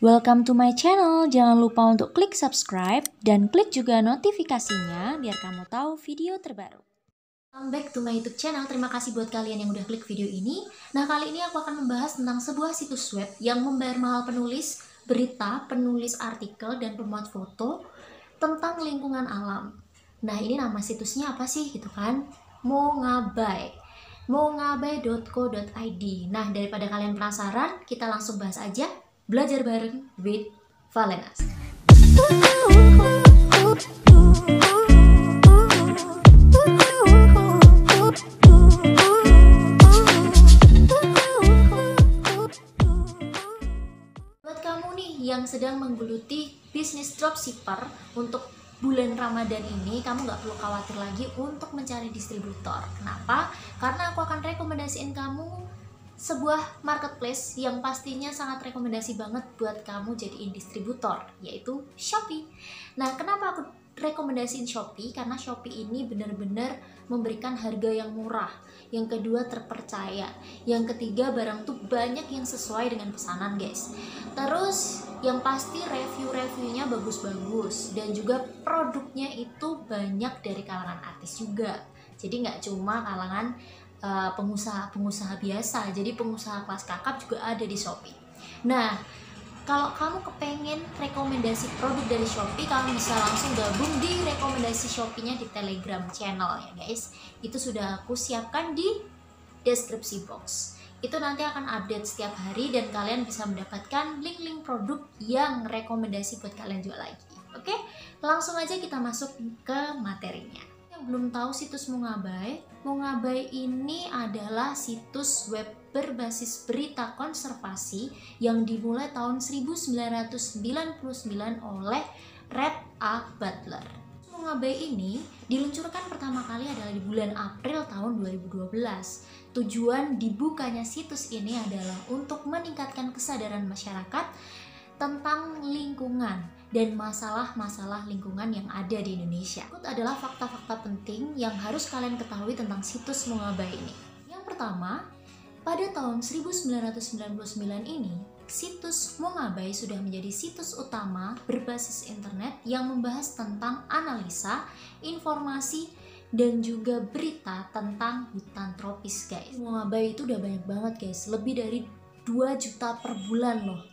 Welcome to my channel. Jangan lupa untuk klik subscribe dan klik juga notifikasinya biar kamu tahu video terbaru. Welcome back to my YouTube channel. Terima kasih buat kalian yang udah klik video ini. Nah, kali ini aku akan membahas tentang sebuah situs web yang membayar mahal penulis berita, penulis artikel, dan pembuat foto tentang lingkungan alam. Nah, ini nama situsnya apa sih gitu kan? Mongabai. mongabai.co.id. Nah, daripada kalian penasaran, kita langsung bahas aja. Belajar bareng with Valenas. Buat kamu nih yang sedang menggeluti bisnis dropshipper untuk bulan Ramadan ini, kamu nggak perlu khawatir lagi untuk mencari distributor. Kenapa? Karena aku akan rekomendasiin kamu sebuah marketplace yang pastinya sangat rekomendasi banget buat kamu jadiin distributor, yaitu Shopee. Nah, kenapa aku rekomendasiin Shopee? Karena Shopee ini benar-benar memberikan harga yang murah, yang kedua terpercaya, yang ketiga barang tuh banyak yang sesuai dengan pesanan guys. Terus yang pasti review-reviewnya bagus-bagus, dan juga produknya itu banyak dari kalangan artis juga, jadi nggak cuma kalangan pengusaha biasa, jadi pengusaha kelas kakap juga ada di Shopee. Nah, kalau kamu kepengen rekomendasi produk dari Shopee, kamu bisa langsung gabung di rekomendasi Shopee-nya di Telegram channel ya guys. Itu sudah aku siapkan di deskripsi box. Itu nanti akan update setiap hari dan kalian bisa mendapatkan link-link produk yang rekomendasi buat kalian jual lagi. Oke, langsung aja kita masuk ke materinya. Yang belum tahu situs Mongabai ini adalah situs web berbasis berita konservasi yang dimulai tahun 1999 oleh Red A. Butler. Mongabai ini diluncurkan pertama kali adalah di bulan April tahun 2012. Tujuan dibukanya situs ini adalah untuk meningkatkan kesadaran masyarakat tentang lingkungan dan masalah-masalah lingkungan yang ada di Indonesia. Berikut adalah fakta-fakta penting yang harus kalian ketahui tentang situs Mongabai ini. Yang pertama, pada tahun 1999 ini, situs Mongabai sudah menjadi situs utama berbasis internet yang membahas tentang analisa, informasi, dan juga berita tentang hutan tropis guys. Mongabai itu udah banyak banget guys, lebih dari 2 juta per bulan loh.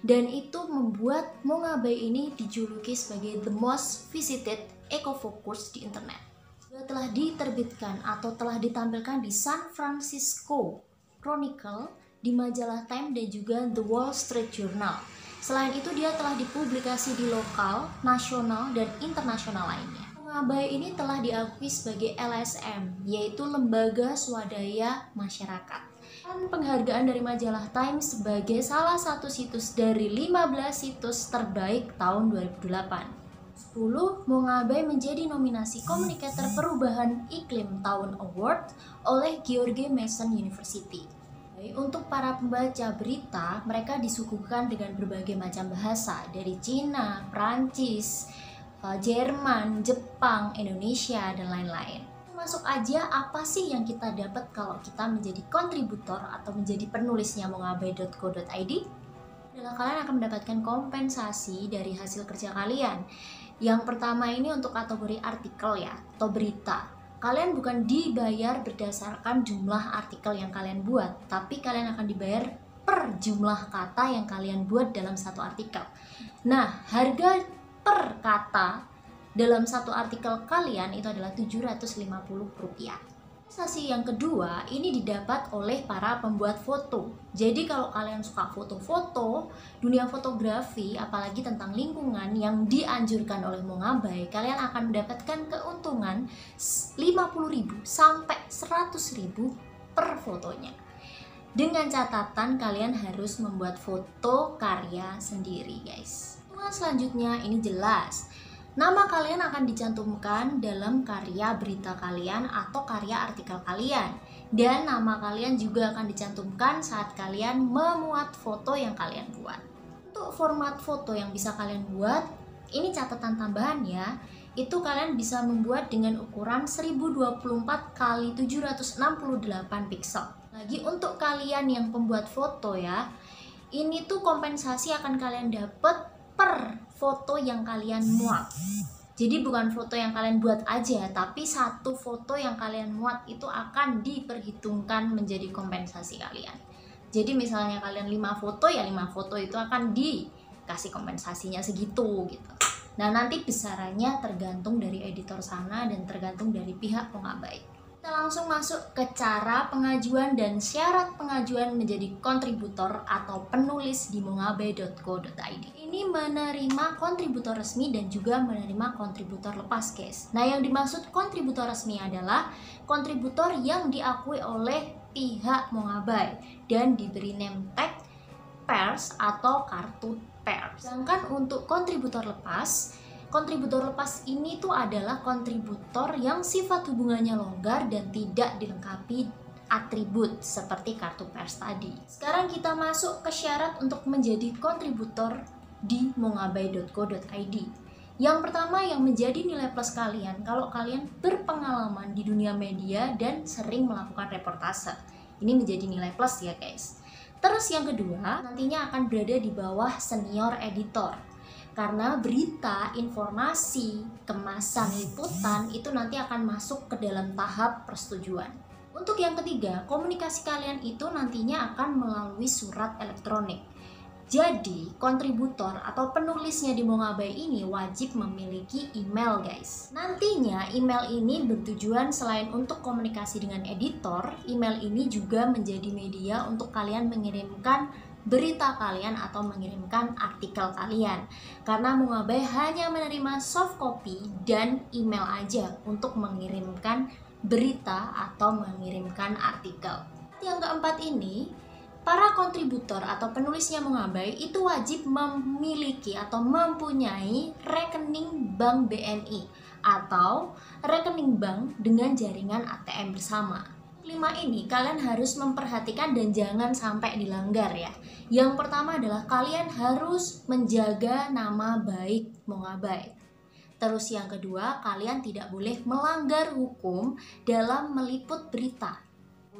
Dan itu membuat Mongabai ini dijuluki sebagai the most visited eco-focus di internet. Sudah telah diterbitkan atau telah ditampilkan di San Francisco Chronicle, di majalah Time, dan juga The Wall Street Journal. Selain itu dia telah dipublikasi di lokal, nasional, dan internasional lainnya. Mongabai ini telah diakui sebagai LSM, yaitu Lembaga Swadaya Masyarakat. Dan penghargaan dari majalah Time sebagai salah satu situs dari 15 situs terbaik tahun 2008. 10. Mongabai menjadi nominasi Komunikator Perubahan Iklim Tahun Award oleh George Mason University. Untuk para pembaca berita, mereka disuguhkan dengan berbagai macam bahasa dari Cina, Prancis, Jerman, Jepang, Indonesia, dan lain-lain. Masuk aja, apa sih yang kita dapat kalau kita menjadi kontributor atau menjadi penulisnya mongabai.co.id? Adalah kalian akan mendapatkan kompensasi dari hasil kerja kalian. Yang pertama ini untuk kategori artikel ya, atau berita. Kalian bukan dibayar berdasarkan jumlah artikel yang kalian buat, tapi kalian akan dibayar per jumlah kata yang kalian buat dalam satu artikel. Nah, harga per kata dalam satu artikel kalian itu adalah Rp750. Kompensasi yang kedua ini didapat oleh para pembuat foto. Jadi kalau kalian suka foto-foto, dunia fotografi, apalagi tentang lingkungan yang dianjurkan oleh Mongabai, kalian akan mendapatkan keuntungan Rp50.000 sampai Rp100.000 per fotonya. Dengan catatan kalian harus membuat foto karya sendiri guys. Selanjutnya ini jelas. Nama kalian akan dicantumkan dalam karya berita kalian atau karya artikel kalian. Dan nama kalian juga akan dicantumkan saat kalian memuat foto yang kalian buat. Untuk format foto yang bisa kalian buat, ini catatan tambahan ya. Itu kalian bisa membuat dengan ukuran 1024 x 768 pixel. Lagi untuk kalian yang pembuat foto ya, Ini tuh kompensasi akan kalian dapat per foto yang kalian muat. Jadi bukan foto yang kalian buat aja, tapi satu foto yang kalian muat itu akan diperhitungkan menjadi kompensasi kalian. Jadi misalnya kalian 5 foto, ya 5 foto itu akan dikasih kompensasinya segitu gitu. Nah, nanti besarannya tergantung dari editor sana dan tergantung dari pihak pengabai. Kita langsung masuk ke cara pengajuan dan syarat pengajuan menjadi kontributor atau penulis di mongabai.co.id. Ini menerima kontributor resmi dan juga menerima kontributor lepas, guys. Nah, yang dimaksud kontributor resmi adalah kontributor yang diakui oleh pihak Mongabai dan diberi name tag pers atau kartu pers. Sedangkan untuk kontributor lepas ini tuh adalah kontributor yang sifat hubungannya longgar dan tidak dilengkapi atribut seperti kartu pers tadi. Sekarang kita masuk ke syarat untuk menjadi kontributor di mongabai.co.id. Yang pertama yang menjadi nilai plus kalian kalau kalian berpengalaman di dunia media dan sering melakukan reportase. Ini menjadi nilai plus ya guys. Terus yang kedua, nantinya akan berada di bawah senior editor. Karena berita, informasi, kemasan, liputan itu nanti akan masuk ke dalam tahap persetujuan. Untuk yang ketiga, komunikasi kalian itu nantinya akan melalui surat elektronik. Jadi, kontributor atau penulisnya di Mongabai ini wajib memiliki email, guys. Nantinya, email ini bertujuan selain untuk komunikasi dengan editor, email ini juga menjadi media untuk kalian mengirimkan berita kalian atau mengirimkan artikel kalian. Karena Mongabai hanya menerima soft copy dan email aja untuk mengirimkan berita atau mengirimkan artikel. Yang keempat ini, para kontributor atau penulisnya Mongabai itu wajib memiliki atau mempunyai rekening bank BNI atau rekening bank dengan jaringan ATM bersama. 5 ini kalian harus memperhatikan dan jangan sampai dilanggar ya. Yang pertama adalah kalian harus menjaga nama baik Mongabai. Terus yang kedua, kalian tidak boleh melanggar hukum dalam meliput berita.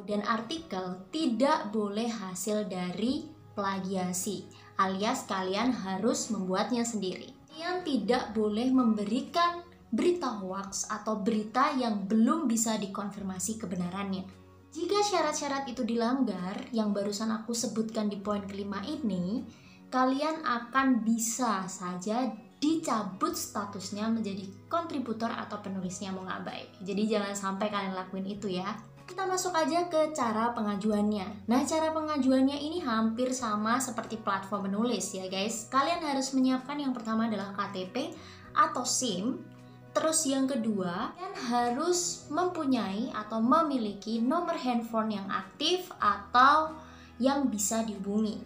Dan artikel tidak boleh hasil dari plagiasi, alias kalian harus membuatnya sendiri. Kalian tidak boleh memberikan berita hoax atau berita yang belum bisa dikonfirmasi kebenarannya. Jika syarat-syarat itu dilanggar, yang barusan aku sebutkan di poin kelima ini, kalian akan bisa saja dicabut statusnya menjadi kontributor atau penulisnya Mongabai. Jadi jangan sampai kalian lakuin itu ya. Kita masuk aja ke cara pengajuannya. Nah, cara pengajuannya ini hampir sama seperti platform menulis ya guys. Kalian harus menyiapkan yang pertama adalah KTP atau SIM. Terus yang kedua, kalian harus mempunyai atau memiliki nomor handphone yang aktif atau yang bisa dihubungi.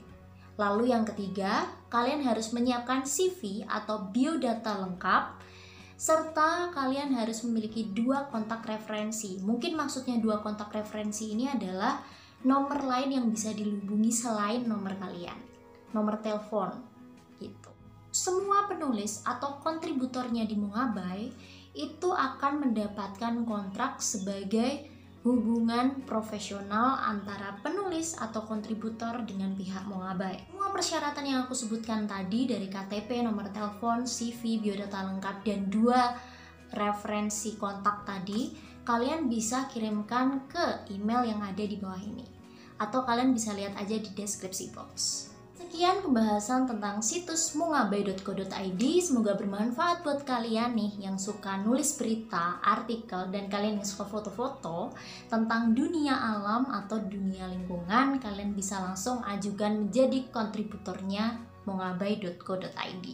Lalu yang ketiga, kalian harus menyiapkan CV atau biodata lengkap, serta kalian harus memiliki 2 kontak referensi. Mungkin maksudnya 2 kontak referensi ini adalah nomor lain yang bisa dihubungi selain nomor kalian, nomor telepon gitu. Semua penulis atau kontributornya di Mongabai itu akan mendapatkan kontrak sebagai hubungan profesional antara penulis atau kontributor dengan pihak Mongabai. Semua persyaratan yang aku sebutkan tadi dari KTP, nomor telepon, CV, biodata lengkap, dan 2 referensi kontak tadi, kalian bisa kirimkan ke email yang ada di bawah ini. Atau kalian bisa lihat aja di deskripsi box. Sekian pembahasan tentang situs mongabai.co.id. Semoga bermanfaat buat kalian nih yang suka nulis berita, artikel, dan kalian yang suka foto-foto tentang dunia alam atau dunia lingkungan. Kalian bisa langsung ajukan menjadi kontributornya mongabai.co.id.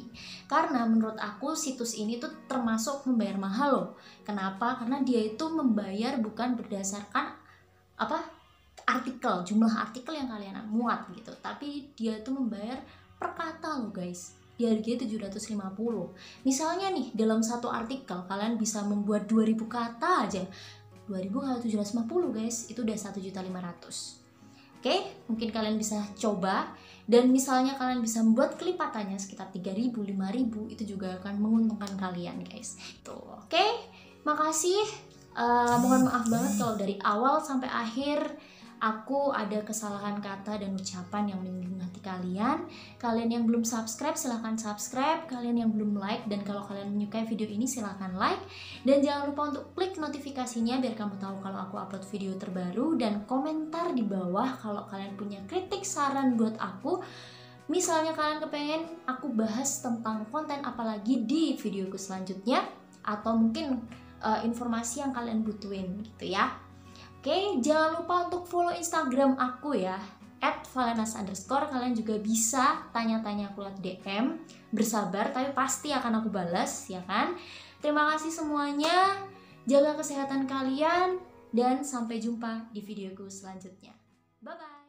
Karena menurut aku situs ini tuh termasuk membayar mahal loh. Kenapa? Karena dia itu membayar bukan berdasarkan artikel, jumlah artikel yang kalian muat gitu, tapi dia tuh membayar per kata loh guys. Di harganya 750. Misalnya nih dalam satu artikel kalian bisa membuat 2000 kata aja. 2000 kali 750 guys, itu udah 1.500.000. Oke, mungkin kalian bisa coba. Dan misalnya kalian bisa membuat kelipatannya sekitar 3.000, 5.000, itu juga akan menguntungkan kalian guys. Tuh, oke, makasih. Mohon maaf banget kalau dari awal sampai akhir aku ada kesalahan kata dan ucapan yang menyinggung hati kalian. Kalian yang belum subscribe silahkan subscribe, kalian yang belum like dan kalau kalian menyukai video ini silahkan like. Dan jangan lupa untuk klik notifikasinya biar kamu tahu kalau aku upload video terbaru, dan komentar di bawah kalau kalian punya kritik saran buat aku. Misalnya kalian kepengen aku bahas tentang konten apalagi di videoku selanjutnya, atau mungkin informasi yang kalian butuhin gitu ya. Oke, jangan lupa untuk follow Instagram aku ya, @valenas_. Kalian juga bisa tanya-tanya aku lewat DM. Bersabar, tapi pasti akan aku balas, ya kan? Terima kasih semuanya, jaga kesehatan kalian, dan sampai jumpa di videoku selanjutnya. Bye-bye!